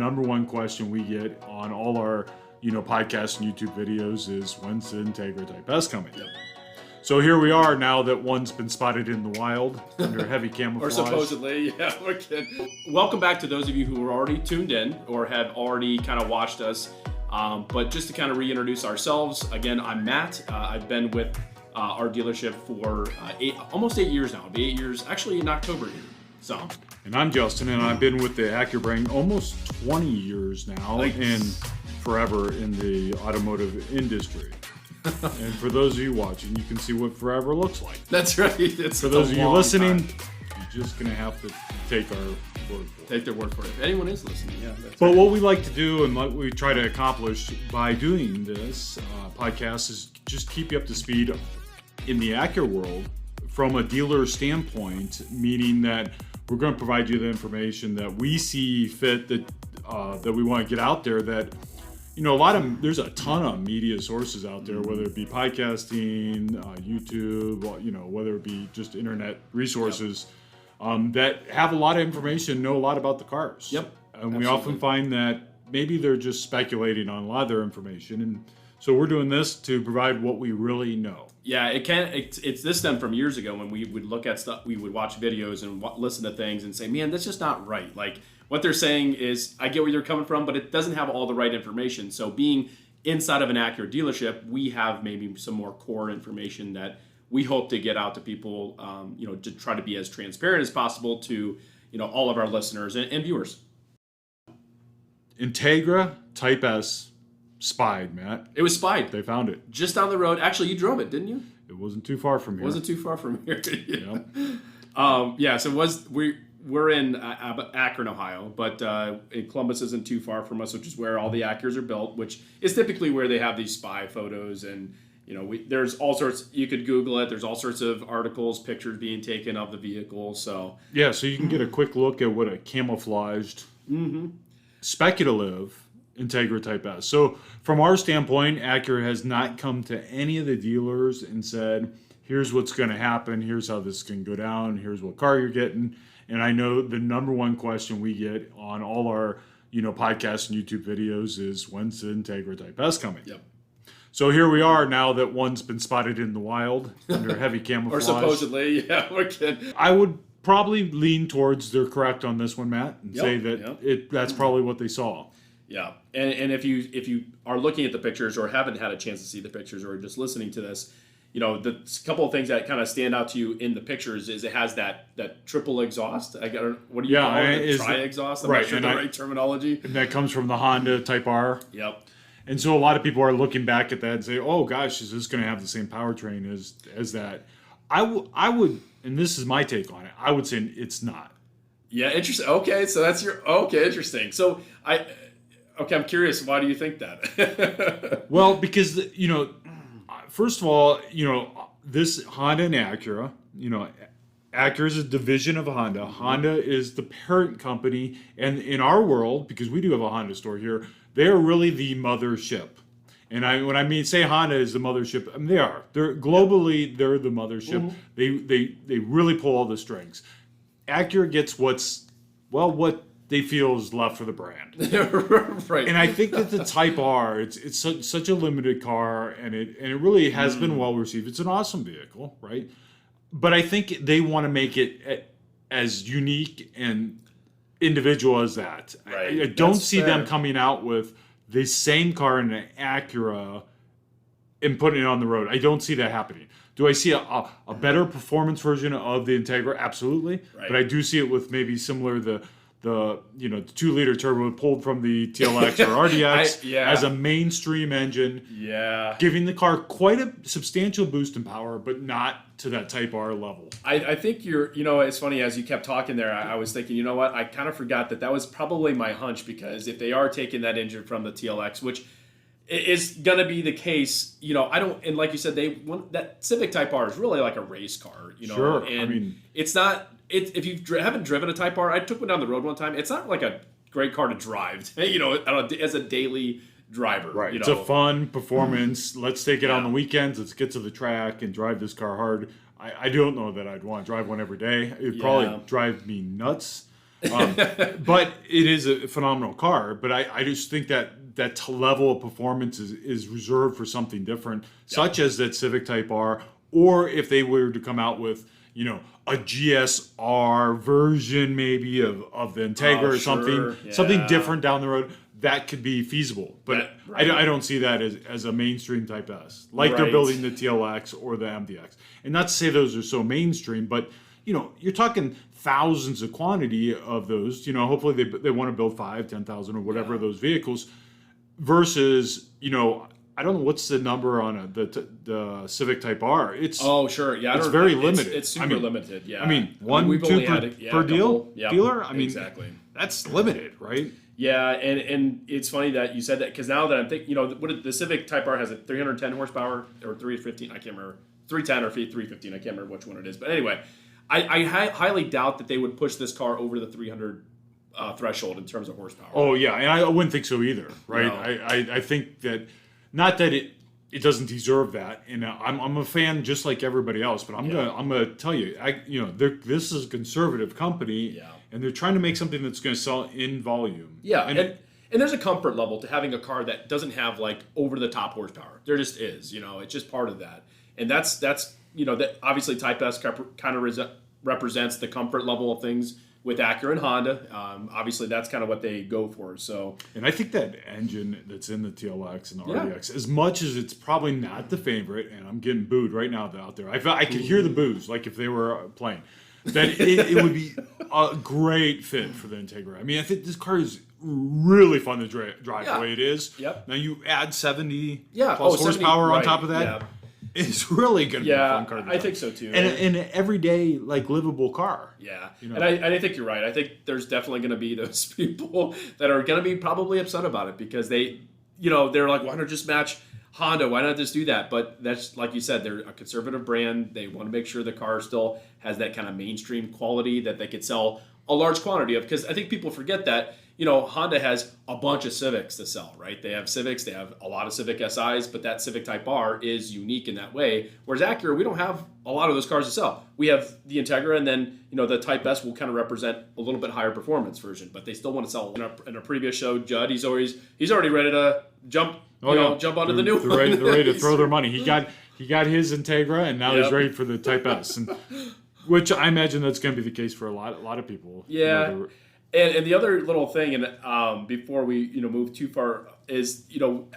number one question we get on all our, podcasts and YouTube videos is, when's the INTEGRA Type S coming? Yep. So here we are now that one's been spotted in the wild under heavy camouflage. Or supposedly, yeah, we're kidding. Welcome back to those of you who are already tuned in or have already kind of watched us. But just to kind of reintroduce ourselves, again, I'm Matt. I've been with our dealership for almost 8 years now. It'll be 8 years, actually in October here. So. And I'm Justin, and I've been with the Acura brand almost 20 years now, and forever in the automotive industry. And for those of you watching, you can see what forever looks like. That's right. It's for those of you listening, you're just going to have to take our word for it. Take their word for it. If anyone is listening, yeah. But right. What we like to do and what we try to accomplish by doing this podcast is just keep you up to speed in the Acura world from a dealer standpoint, meaning that we're going to provide you the information that we see fit, that we want to get out there, that there's a ton of media sources out there, whether it be podcasting, YouTube, whether it be just internet resources, that have a lot of information, know a lot about the cars. Yep. And Absolutely. We often find that maybe they're just speculating on a lot of their information. And so we're doing this to provide what we really know. Yeah, it's this stemmed from years ago when we would look at stuff, we would watch videos and listen to things and say, man, that's just not right. Like, what they're saying is, I get where you're coming from, but it doesn't have all the right information. So being inside of an Acura dealership, we have maybe some more core information that we hope to get out to people, to try to be as transparent as possible to, all of our listeners and viewers. INTEGRA Type S spied, Matt. It was spied. They found it. Just down the road. Actually, you drove it, didn't you? It wasn't too far from here. It wasn't too far from here. Yep. So we're in Akron, Ohio, but Columbus isn't too far from us, which is where all the Acuras are built, which is typically where they have these spy photos. And, there's all sorts, you could Google it. There's all sorts of articles, pictures being taken of the vehicle. So yeah, so you can get a quick look at what a camouflaged, speculative INTEGRA Type S. So from our standpoint, Acura has not come to any of the dealers and said, here's what's going to happen, here's how this can go down, here's what car you're getting. And I know the number one question we get on all our, podcasts and YouTube videos is, when's the INTEGRA Type S coming? Yep. So here we are now that one's been spotted in the wild under heavy camouflage. Or supposedly, yeah, we're kidding. I would probably lean towards they're correct on this one, Matt, and say that that's probably what they saw. Yeah, and if you are looking at the pictures or haven't had a chance to see the pictures or just listening to this, the couple of things that kind of stand out to you in the pictures is it has that triple exhaust. What do you call it? Tri-exhaust? I'm not sure the right terminology. And that comes from the Honda Type R. Yep. And so a lot of people are looking back at that and say, oh gosh, is this going to have the same powertrain as that? I would, and this is my take on it, I would say it's not. Yeah, interesting. Okay, so that's interesting. So I'm curious, why do you think that? Well, because, first of all, this Honda and Acura, Acura is a division of Honda. Honda is the parent company. And in our world, because we do have a Honda store here, they are really the mothership. And when I say Honda is the mothership, I mean, they are. They're globally, they're the mothership. Mm-hmm. They really pull all the strings. Acura gets what they feel is left for the brand. Right. And I think that the Type R, it's such a limited car, and it really has been well received. It's an awesome vehicle, right? But I think they want to make it as unique and individual as that. Right. I don't see them coming out with the same car in an Acura and putting it on the road. I don't see that happening. Do I see a better performance version of the INTEGRA? Absolutely. Right. But I do see it with maybe similar the 2-liter turbo pulled from the TLX or RDX as a mainstream engine. Yeah. Giving the car quite a substantial boost in power, but not to that Type R level. I think it's funny, as you kept talking there, I was thinking, you know what, I kind of forgot that was probably my hunch, because if they are taking that engine from the TLX, which is going to be the case, and like you said, that Civic Type R is really like a race car, Sure. And it's not, if you haven't driven a Type R, I took one down the road one time. It's not like a great car to drive, as a daily driver. Right. It's a fun performance. Let's take it on the weekends. Let's get to the track and drive this car hard. I don't know that I'd want to drive one every day. It'd probably drive me nuts. But it is a phenomenal car. But I just think that level of performance is reserved for something different, such as that Civic Type R, or if they were to come out with, a GSR version maybe of the Integra or something different down the road. That could be feasible, but I don't see that as a mainstream Type S, like they're building the TLX or the MDX. And not to say those are so mainstream, but you're talking thousands of quantity of those. Hopefully they want to build 5,000, 10,000 or whatever of those vehicles, versus I don't know what's the number on the Civic Type R. It's it's very limited. It's super limited. Yeah, we've only had per dealer. Exactly. That's limited, right? Yeah, and it's funny that you said that, because now that I'm thinking, the Civic Type R has a 310 horsepower or 315, I can't remember, 310 or 315, I can't remember which one it is. But anyway, I highly doubt that they would push this car over the 300 threshold in terms of horsepower. Oh yeah, and I wouldn't think so either, right? No. I think that, not that it doesn't deserve that, and I'm a fan just like everybody else, but I'm gonna tell you, this is a conservative company. Yeah. And they're trying to make something that's going to sell in volume. Yeah, and there's a comfort level to having a car that doesn't have like over the top horsepower. There just is, it's just part of that. And that's that obviously Type S kind of represents the comfort level of things with Acura and Honda. Obviously that's kind of what they go for. So, and I think that engine that's in the TLX and the RDX, as much as it's probably not the favorite, and I'm getting booed right now out there. I could hear the boos like if they were playing. That it would be a great fit for the Integra. I mean, I think this car is really fun to drive the way it is. Yep. Now you add 70 plus horsepower on top of that. Yeah. It's really going to be a fun car to drive. I think so too. And an everyday, livable car. Yeah. And I think you're right. I think there's definitely going to be those people that are going to be probably upset about it, because they're like, why not just match Honda? Why not just do that? But that's, like you said, they're a conservative brand. They want to make sure the car still has that kind of mainstream quality that they could sell a large quantity of. Because I think people forget that, Honda has a bunch of Civics to sell, right? They have Civics, they have a lot of Civic SIs, but that Civic Type R is unique in that way. Whereas Acura, we don't have a lot of those cars to sell. We have the Integra, and then, the Type S will kind of represent a little bit higher performance version, but they still want to sell. In a previous show, Judd, he's already ready to jump onto the new one. They're ready to throw their money. He got his Integra, and now he's ready for the Type S, which I imagine that's going to be the case for a lot of people. Yeah. And the other little thing, and before we move too far, is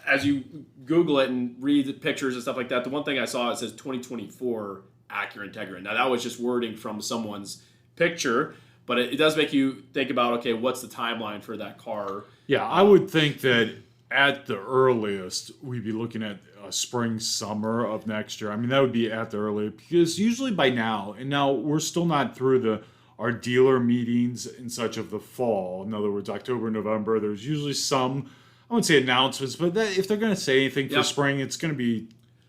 as you Google it and read the pictures and stuff like that, the one thing I saw, it says 2024 Acura Integra. Now that was just wording from someone's picture, but it does make you think about, okay, what's the timeline for that car? Yeah, I would think that at the earliest we'd be looking at spring, summer of next year. I mean, that would be at the earliest, because usually by now, and now we're still not through our dealer meetings and such of the fall. In other words, October, November, there's usually some, I wouldn't say announcements, but if they're going to say anything for spring, it's going to be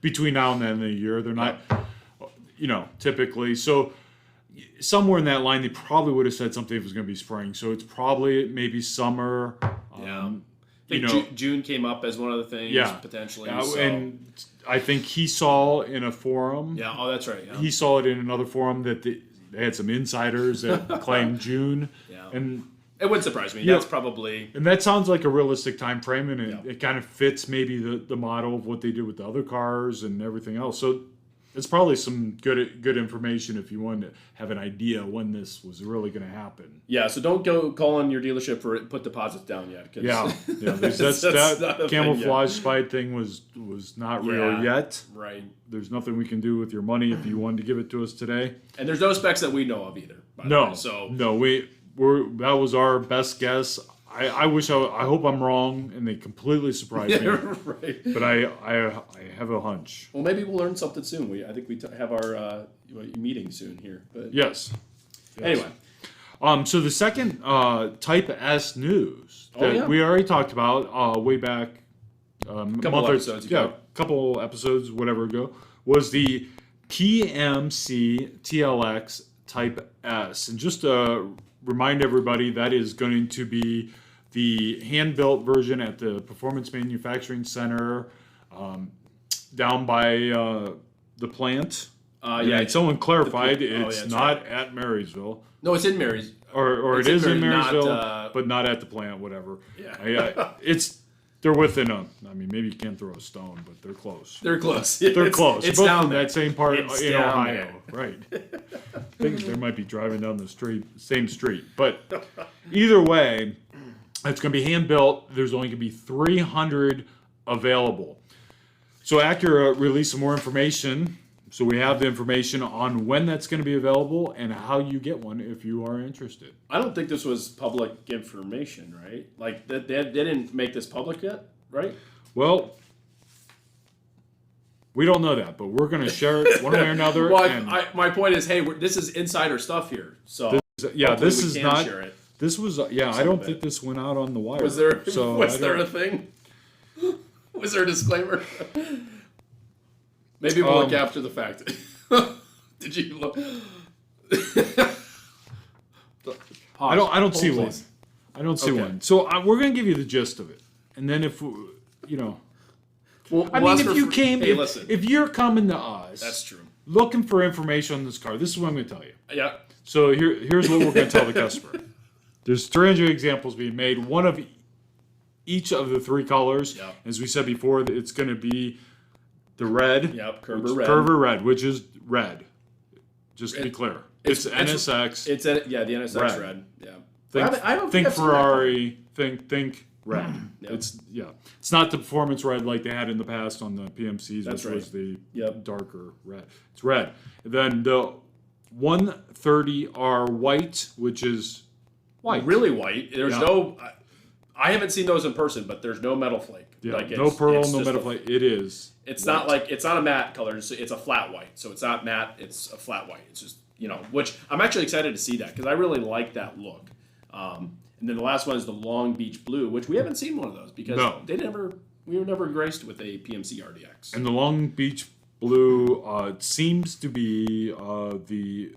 between now and the end of the year. They're not, typically. So somewhere in that line, they probably would have said something if it was going to be spring. So it's probably maybe summer. I think June came up as one of the things, potentially. So. And I think he saw in a forum. Yeah, that's right. Yeah. He saw it in another forum that they had some insiders that claimed June. Yeah. And it wouldn't surprise me. That's probably... And that sounds like a realistic time frame, and it kind of fits maybe the model of what they did with the other cars and everything else. So it's probably some good information if you wanted to have an idea when this was really going to happen. Yeah, so don't go calling your dealership for put deposits down yet. That camouflage spite thing was not real yet. Right. There's nothing we can do with your money if you wanted to give it to us today. And there's no specs that we know of either. No, that was our best guess. I hope I'm wrong and they completely surprise me. Right. But I have a hunch. Well, maybe we'll learn something soon. I think we have our meeting soon here. But yes. Anyway. So the second Type S news that we already talked about way back couple episodes, whatever ago, was the PMC TLX Type S. And just to remind everybody, that is going to be the hand-built version at the Performance Manufacturing Center down by the plant. Someone clarified it's not at Marysville. No, it's in Marysville. or it Except is in they're Marysville, not, but not at the plant. Whatever. Yeah. They're within a. I mean, maybe you can't throw a stone, but they're close. They're close. They're close. It's Both down from there. that same part It's in down Ohio, there. right? I think they might be driving down the same street, but either way, it's going to be hand built. There's only going to be 300 available. So Acura released some more information. So we have the information on when that's going to be available and how you get one if you are interested. I don't think this was public information, right? Like they didn't make this public yet, right? Well, we don't know that, but we're going to share it one way or another. Well, my point is, hey, this is insider stuff here. So this is not. Share it. This was I don't think this went out on the wire. Was there? So was there a thing? Was there a disclaimer? Maybe we'll look after the fact. Did you look? I don't see one. I don't see one. So we're going to give you the gist of it, and then if you know, if you came, if you're coming to us, that's true. Looking for information on this car, this is what I'm going to tell you. Yeah. So here's what we're going to tell the customer. There's 300 examples being made. One of each of the three colors. Yep. As we said before, it's going to be the red. Yep. Kerber red, which is red. Just to be clear, it's NSX. It's the NSX red. Yeah. Think Ferrari. Think red. Yep. It's not the performance red like they had in the past on the PMCs, which was the darker red. It's red. And then the 130R white, which is white. Really white. There's no. I haven't seen those in person, but there's no metal flake. Yeah, no pearl, no metal flake. It is. It's white. It's not a matte color. It's a flat white. So it's not matte. It's a flat white. It's just which I'm actually excited to see that because I really like that look. And then the last one is the Long Beach Blue, which we haven't seen one of those because we were never graced with a PMC RDX. And the Long Beach Blue seems to be the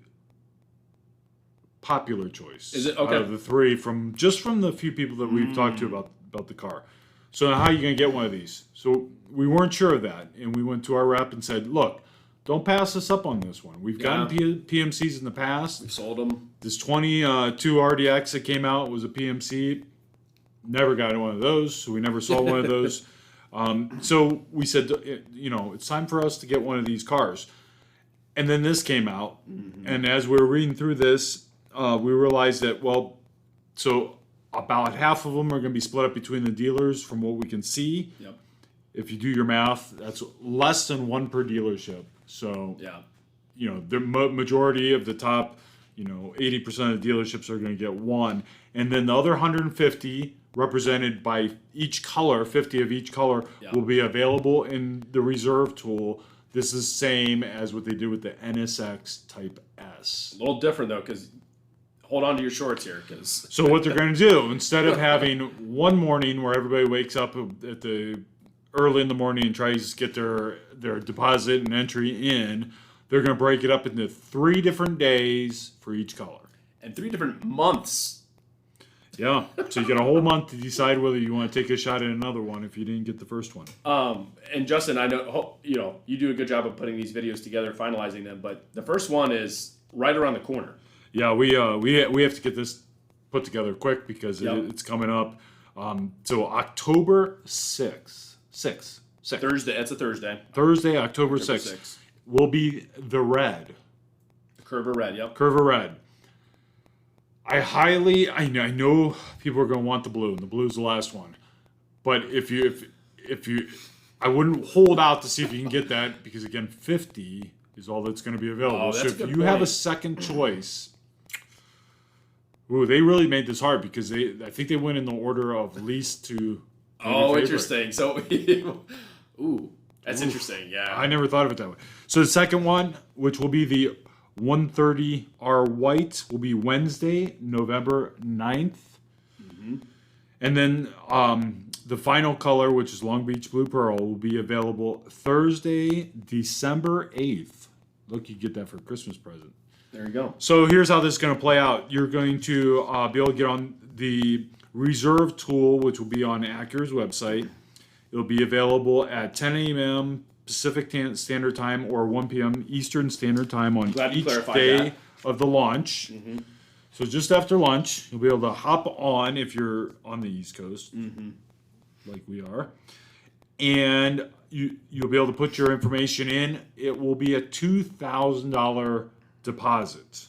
popular choice. Is it okay? Out of the three from the few people that we've talked to about the car. So how are you going to get one of these? So we weren't sure of that, and we went to our rep and said, "Look, don't pass us up on this one. We've gotten PMCs in the past. We've sold them. This 22 RDX that came out was a PMC. Never got one of those, so we never saw one of those. So we said, it's time for us to get one of these cars. And then this came out, and as we were reading through this, we realized that, so about half of them are going to be split up between the dealers from what we can see. Yep. If you do your math, that's less than one per dealership. So, the majority of the top, 80% of the dealerships are going to get one. And then the other 150 represented by each color, 50 of each color, will be available in the reserve tool. This is same as what they do with the NSX Type S. A little different, though, because hold on to your shorts here. So what they're going to do, instead of having one morning where everybody wakes up at the early in the morning and tries to get their deposit and entry in, they're going to break it up into 3 different days for each color. And 3 different months. Yeah. So you got a whole month to decide whether you want to take a shot at another one if you didn't get the first one. And Justin, I know you do a good job of putting these videos together, finalizing them, but the first one is right around the corner. Yeah, we have to get this put together quick because it's coming up. So October 6th. Thursday. That's a Thursday. Thursday, October 6th. Will be the red. Kerber red, yep. Kerber red. I know people are going to want the blue, and the blue's the last one. But if you, I wouldn't hold out to see if you can get that because again, 50 is all that's going to be available. So if you have a second choice, they really made this hard because I think they went in the order of least to. Oh, interesting. So, that's interesting. Yeah, I never thought of it that way. So the second one, which will be the 130R white, will be Wednesday, November 9th. And then the final color, which is Long Beach Blue Pearl, will be available Thursday, December 8th. Look, you get that for a Christmas present. There you go. So here's how this is going to play out. You're going to be able to get on the reserve tool, which will be on Acura's website. It'll be available at 10 a.m. Pacific Standard Time or 1 p.m. Eastern Standard Time on each day of the launch. So just after lunch, you'll be able to hop on if you're on the East Coast, like we are, and you'll be able to put your information in. It will be a $2,000 deposit.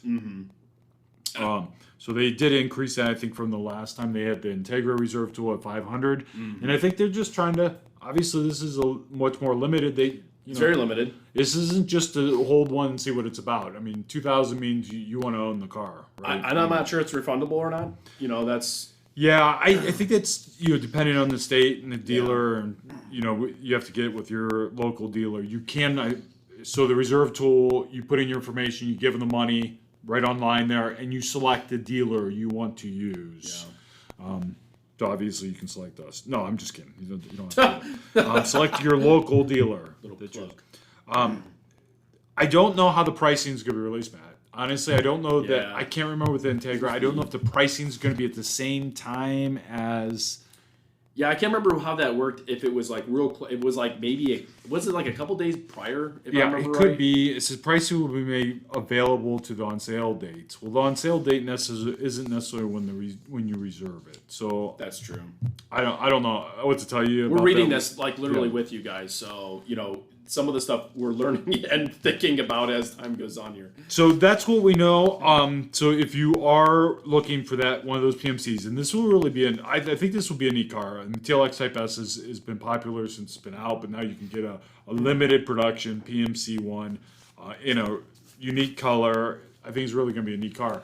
So they did increase that, I think, from the last time. They had the Integra Reserve tool at $500, and I think they're just trying to. Obviously, this is much more limited. It's very limited. This isn't just to hold one and see what it's about. I mean, $2,000 means you want to own the car, right? And I'm not sure it's refundable or not. That's. Yeah, I think that's depending on the state and the dealer, and you have to get it with your local dealer. You can. So the reserve tool, you put in your information, you give them the money right online there, and you select the dealer you want to use. Yeah. So obviously you can select us. No, I'm just kidding. You don't have to. Select your local dealer. Little plug. I don't know how the pricing is going to be released, Matt. Honestly, I don't know that. I can't remember with the Integra. I don't know if the pricing is going to be at the same time as. Yeah, I can't remember how that worked. If it was like it was like maybe was it like a couple days prior? If I remember it could be. It says pricing will be made available to the on sale dates. Well, the on sale date isn't necessarily when you reserve it. So that's true. I don't know what to tell you. We're reading this like literally with you guys, so some of the stuff we're learning and thinking about as time goes on here. So that's what we know. So if you are looking for one of those PMCs, and this will really be I think this will be a neat car. And the TLX Type S has been popular since it's been out, but now you can get a limited production PMC one in a unique color. I think it's really going to be a neat car,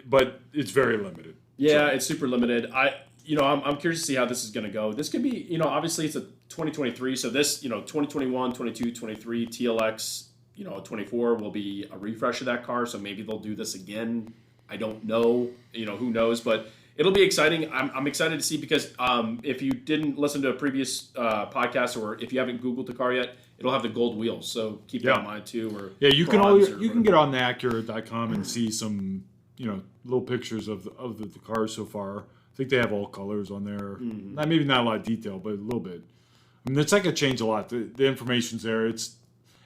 but it's very limited. Yeah, it's super limited. I'm curious to see how this is going to go. This could be, obviously it's a 2023, so this, 2021, 22, 23 TLX, 24 will be a refresh of that car, so maybe they'll do this again. I don't know, who knows, but it'll be exciting. I'm excited to see because if you didn't listen to a previous podcast or if you haven't Googled the car yet, it'll have the gold wheels, so keep that in mind too. Or you can get on the Acura.com and see some, little pictures of the cars so far. I think they have all colors on there. Maybe not a lot of detail, but a little bit. I mean, it's not going to change a lot. The information's there. And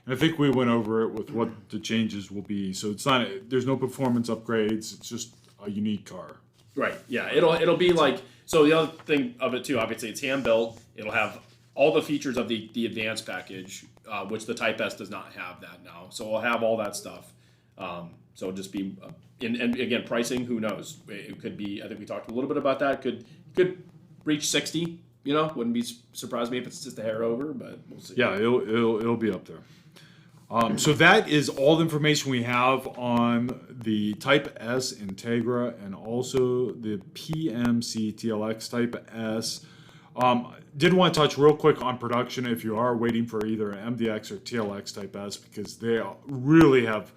I think we went over it with what the changes will be. So it's not. There's no performance upgrades. It's just a unique car. Right. Yeah. It'll be like. So the other thing of it too, obviously, it's hand built. It'll have all the features of the advanced package, which the Type S does not have that now. So we'll have all that stuff. So it'll just be. And again, pricing, who knows? It could be. I think we talked a little bit about that. Could reach 60. Wouldn't be surprised me if it's just a hair over, but we'll see. Yeah, it'll be up there. So that is all the information we have on the Type S Integra and also the PMC TLX Type S. Did want to touch real quick on production if you are waiting for either an MDX or TLX Type S because they really have.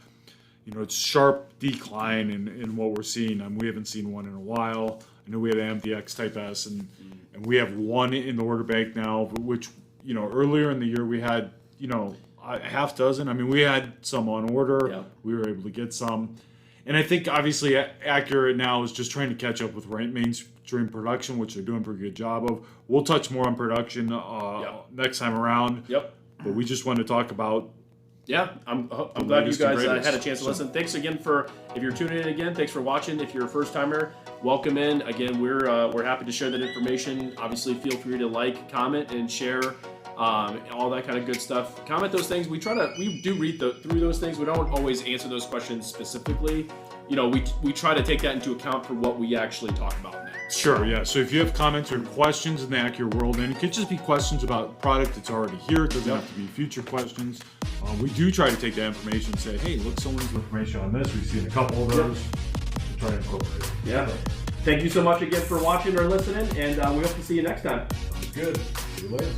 It's sharp decline in what we're seeing. We haven't seen one in a while. I know we had an MDX Type S, and we have one in the order bank now, which, earlier in the year we had, a half dozen. I mean, we had some on order. Yeah. We were able to get some. And I think, obviously, Acura now is just trying to catch up with mainstream production, which they're doing a pretty good job of. We'll touch more on production next time around. Yep. But we just want to talk about. Yeah, I'm glad you guys had a chance to listen. Thanks again if you're tuning in again, thanks for watching. If you're a first timer, welcome in. Again, we're happy to share that information. Obviously, feel free to like, comment, and share all that kind of good stuff. Comment those things. We do read through those things. We don't always answer those questions specifically. We try to take that into account for what we actually talk about next. Sure, yeah. So if you have comments or questions in the Acura world, and it could just be questions about a product that's already here. It doesn't have to be future questions. We do try to take that information and say, hey, look, someone's information on this. We've seen a couple of those. We'll try to incorporate it. Yeah. Thank you so much again for watching or listening, and we hope to see you next time. Sounds good. See you later.